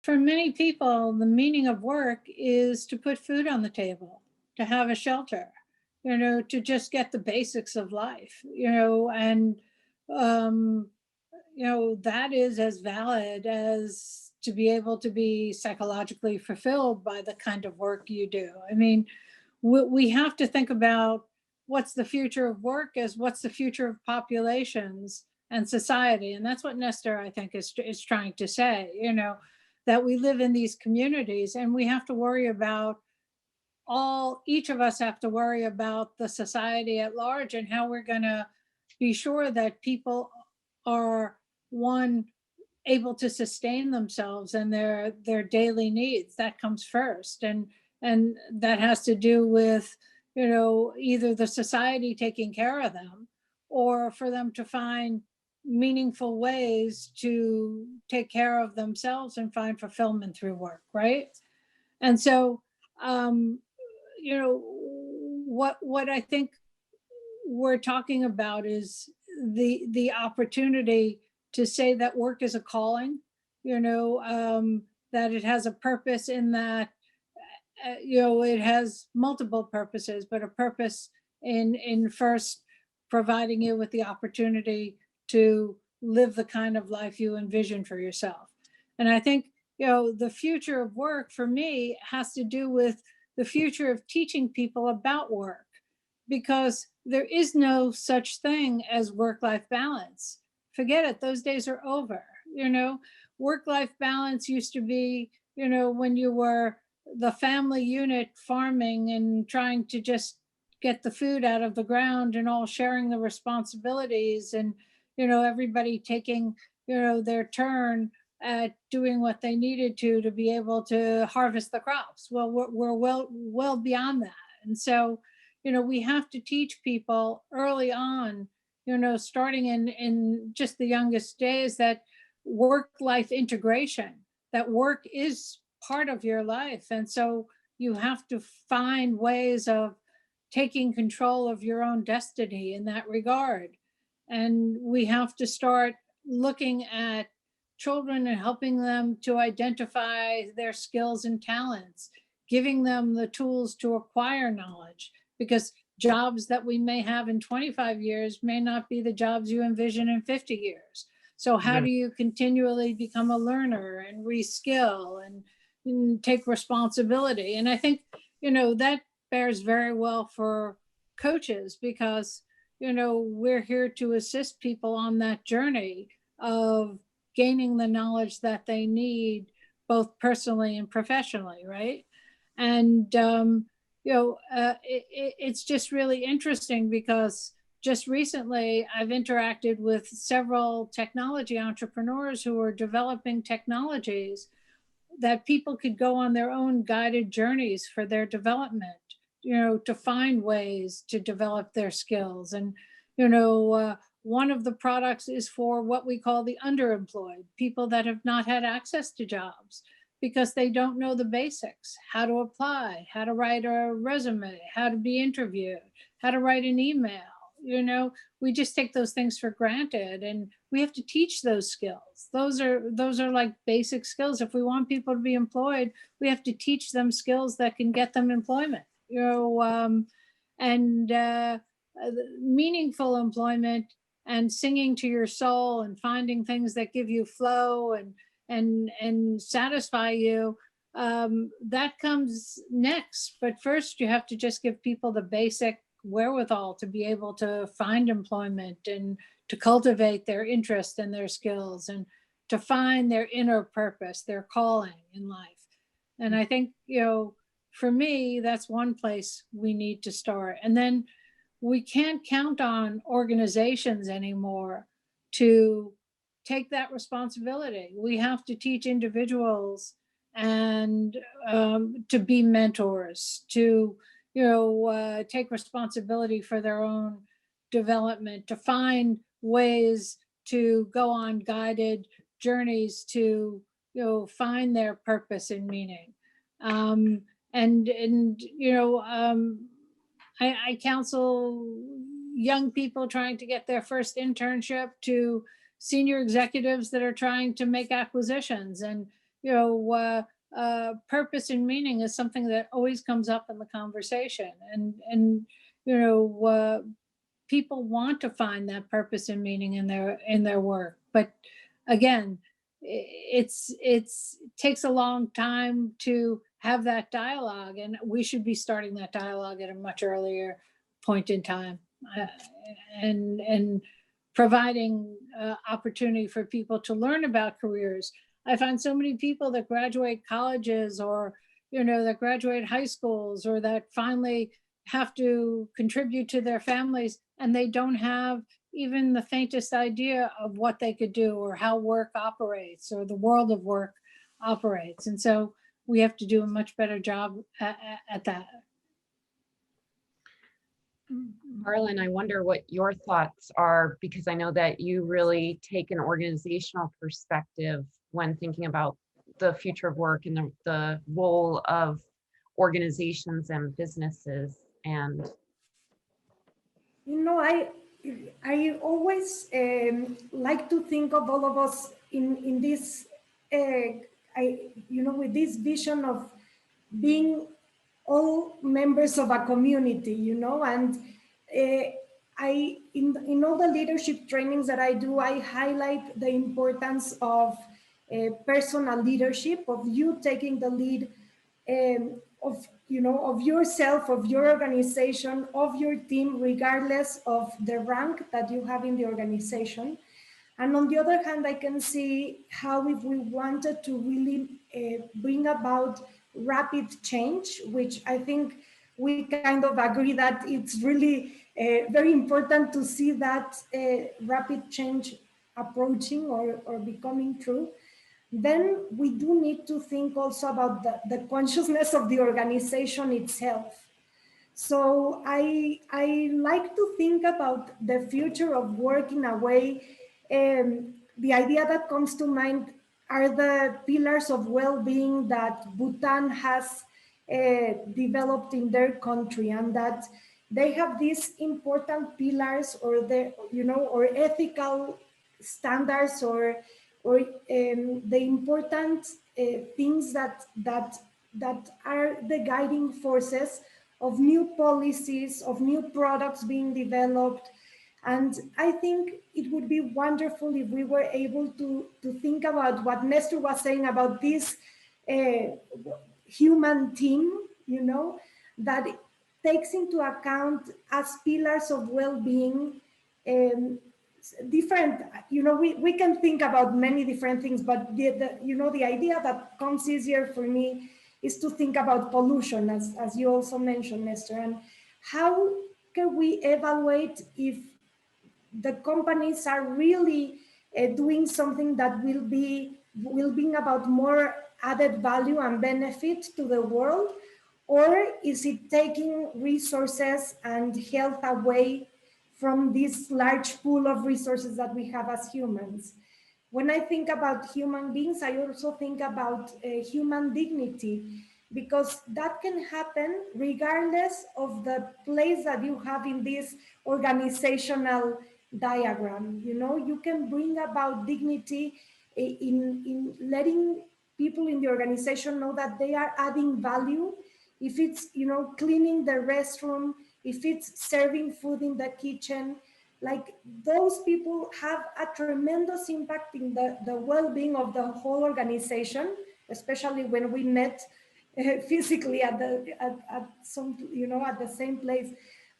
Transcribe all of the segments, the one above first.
for many people, the meaning of work is to put food on the table, to have a shelter, to just get the basics of life, and um, that is as valid as to be able to be psychologically fulfilled by the kind of work you do. I mean, we have to think about what's the future of work as what's the future of populations and society. And that's what Nestor, I think, is trying to say, that we live in these communities and we have to worry about each of us have to worry about the society at large and how we're going to be sure that people are, one, able to sustain themselves and their daily needs. That comes first, and that has to do with either the society taking care of them or for them to find meaningful ways to take care of themselves and find fulfillment through work, right? And so um what I think we're talking about is the opportunity to say that work is a calling, that it has a purpose, in that it has multiple purposes, but a purpose in first providing you with the opportunity to live the kind of life you envision for yourself. And I think the future of work for me has to do with the future of teaching people about work, because there is no such thing as work-life balance. Forget it, those days are over. Work-life balance used to be, when you were the family unit farming and trying to just get the food out of the ground and all sharing the responsibilities, and everybody taking their turn at doing what they needed to be able to harvest the crops. Well, we're well beyond that. And so we have to teach people early on, starting in just the youngest days, that work-life integration, that work is part of your life. And so you have to find ways of taking control of your own destiny in that regard. And we have to start looking at children and helping them to identify their skills and talents, giving them the tools to acquire knowledge, because jobs that we may have in 25 years may not be the jobs you envision in 50 years. So how do you continually become a learner and reskill and take responsibility? And I think, that bears very well for coaches, because, we're here to assist people on that journey of gaining the knowledge that they need, both personally and professionally, right? And it's just really interesting, because just recently I've interacted with several technology entrepreneurs who are developing technologies that people could go on their own guided journeys for their development, to find ways to develop their skills. And one of the products is for what we call the underemployed, people that have not had access to jobs because they don't know the basics: how to apply, how to write a resume, how to be interviewed, how to write an email. We just take those things for granted, and we have to teach those skills. Those are like basic skills. If we want people to be employed, we have to teach them skills that can get them employment, and meaningful employment, and singing to your soul and finding things that give you flow and satisfy you. That comes next. But first, you have to just give people the basic wherewithal to be able to find employment and to cultivate their interest and their skills and to find their inner purpose, their calling in life. And I think, for me, that's one place we need to start. And then we can't count on organizations anymore to take that responsibility. We have to teach individuals and to be mentors, to take responsibility for their own development, to find ways to go on guided journeys to find their purpose and meaning. I counsel young people trying to get their first internship to senior executives that are trying to make acquisitions. And purpose and meaning is something that always comes up in the conversation, and you know, people want to find that purpose and meaning in their work, but again, it's takes a long time to have that dialogue, and we should be starting that dialogue at a much earlier point in time, uh, and providing opportunity for people to learn about careers. I find so many people that graduate colleges, or that graduate high schools, or that finally have to contribute to their families, and they don't have even the faintest idea of what they could do, or how work operates, or the world of work operates. And so we have to do a much better job at that. Marlon, I wonder what your thoughts are, because I know that you really take an organizational perspective when thinking about the future of work and the role of organizations and businesses. And I always like to think of all of us in this, with this vision of being all members of a community, and in all the leadership trainings that I do, I highlight the importance of personal leadership, of you taking the lead, of yourself, of your organization, of your team, regardless of the rank that you have in the organization. And on the other hand, I can see how if we wanted to really bring about rapid change, which I think we kind of agree that it's really very important to see that rapid change approaching or becoming true, then we do need to think also about the consciousness of the organization itself. So I like to think about the future of work in a way. The idea that comes to mind are the pillars of well-being that Bhutan has developed in their country, and that they have these important pillars, or ethical standards, or the important things that are the guiding forces of new policies, of new products being developed. And I think it would be wonderful if we were able to think about what Nestor was saying about this human team, that takes into account as pillars of well-being different, we can think about many different things, but the idea that comes easier for me is to think about pollution, as you also mentioned, Nestor, and how can we evaluate if the companies are really doing something that will bring about more added value and benefit to the world, or is it taking resources and health away from this large pool of resources that we have as humans? When I think about human beings, I also think about human dignity, because that can happen regardless of the place that you have in this organizational diagram. You can bring about dignity in letting people in the organization know that they are adding value. If it's, cleaning the restroom, if it's serving food in the kitchen, like, those people have a tremendous impact in the well-being of the whole organization, especially when we met physically at some, at the same place.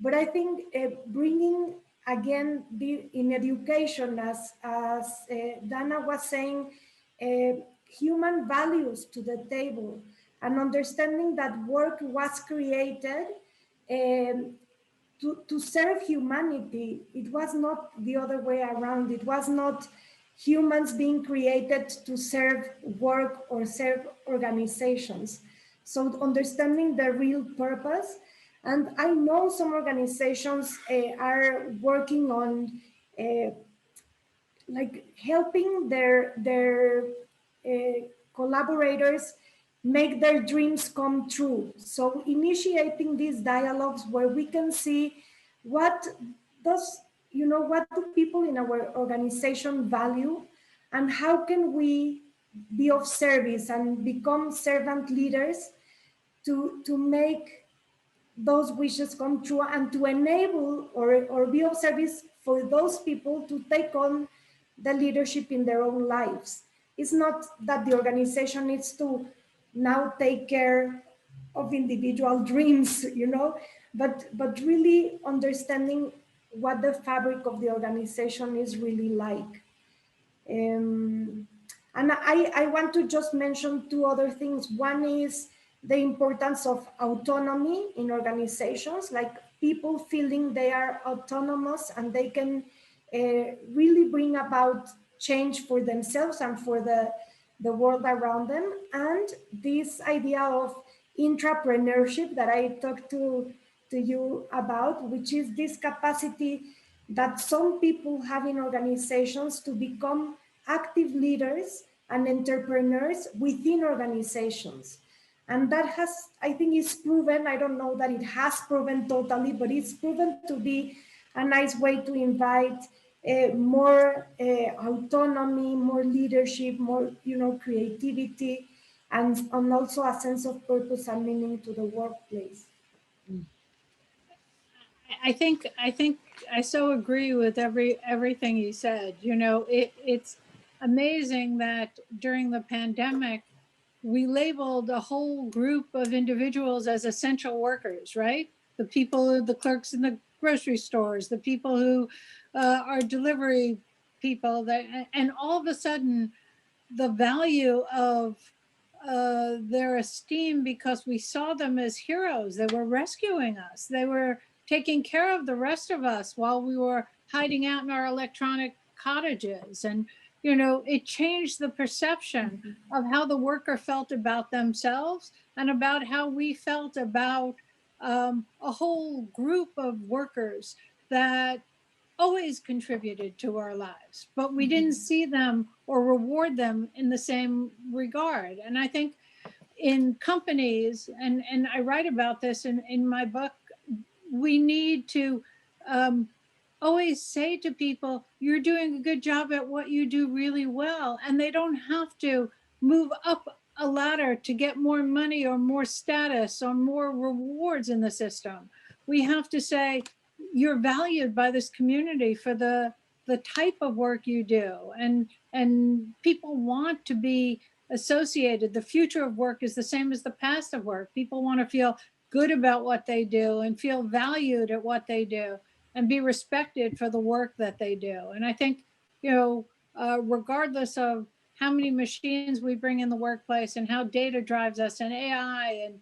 But I think bringing again in education, as Dana was saying, human values to the table, and understanding that work was created to serve humanity. It was not the other way around. It was not humans being created to serve work or serve organizations. So understanding the real purpose. And I know some organizations are working on like helping their collaborators make their dreams come true. So initiating these dialogues where we can see what does, what do people in our organization value, and how can we be of service and become servant leaders to make those wishes come true and to enable or be of service for those people to take on the leadership in their own lives. It's not that the organization needs to now take care of individual dreams, but really understanding what the fabric of the organization is really like. Um, and I want to just mention two other things. One is the importance of autonomy in organizations, like people feeling they are autonomous and they can really bring about change for themselves and for the world around them. And this idea of intrapreneurship that I talked to you about, which is this capacity that some people have in organizations to become active leaders and entrepreneurs within organizations. And that has, I think, is proven. I don't know that it has proven totally, but it's proven to be a nice way to invite more autonomy, more leadership, more creativity, and also a sense of purpose and meaning to the workplace. I think I so agree with everything you said. It's amazing that during the pandemic, we labeled a whole group of individuals as essential workers, right? The people, the clerks in the grocery stores, the people who are delivery people, and all of a sudden, the value of their esteem, because we saw them as heroes. They were rescuing us. They were taking care of the rest of us while we were hiding out in our electronic cottages. And, it changed the perception of how the worker felt about themselves and about how we felt about a whole group of workers that always contributed to our lives, but we didn't see them or reward them in the same regard. And I think in companies, and I write about this in my book, we need to always say to people, you're doing a good job at what you do really well. And they don't have to move up a ladder to get more money or more status or more rewards in the system. We have to say, you're valued by this community for the type of work you do. And people want to be associated. The future of work is the same as the past of work. People want to feel good about what they do and feel valued at what they do and be respected for the work that they do. And I think, regardless of how many machines we bring in the workplace and how data drives us and AI, and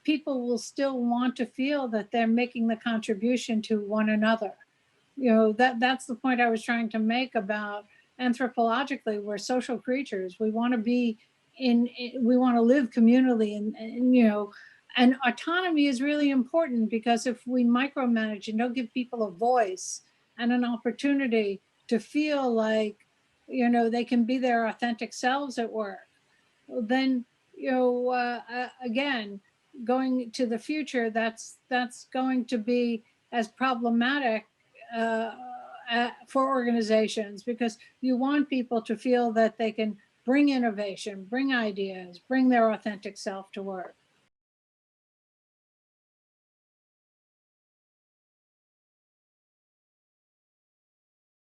people will still want to feel that they're making the contribution to one another. That's the point I was trying to make about anthropologically, we're social creatures. We want to be we want to live communally, and autonomy is really important, because if we micromanage and don't give people a voice and an opportunity to feel like, they can be their authentic selves at work, then, again, going to the future, that's going to be as problematic for organizations, because you want people to feel that they can bring innovation, bring ideas, bring their authentic self to work.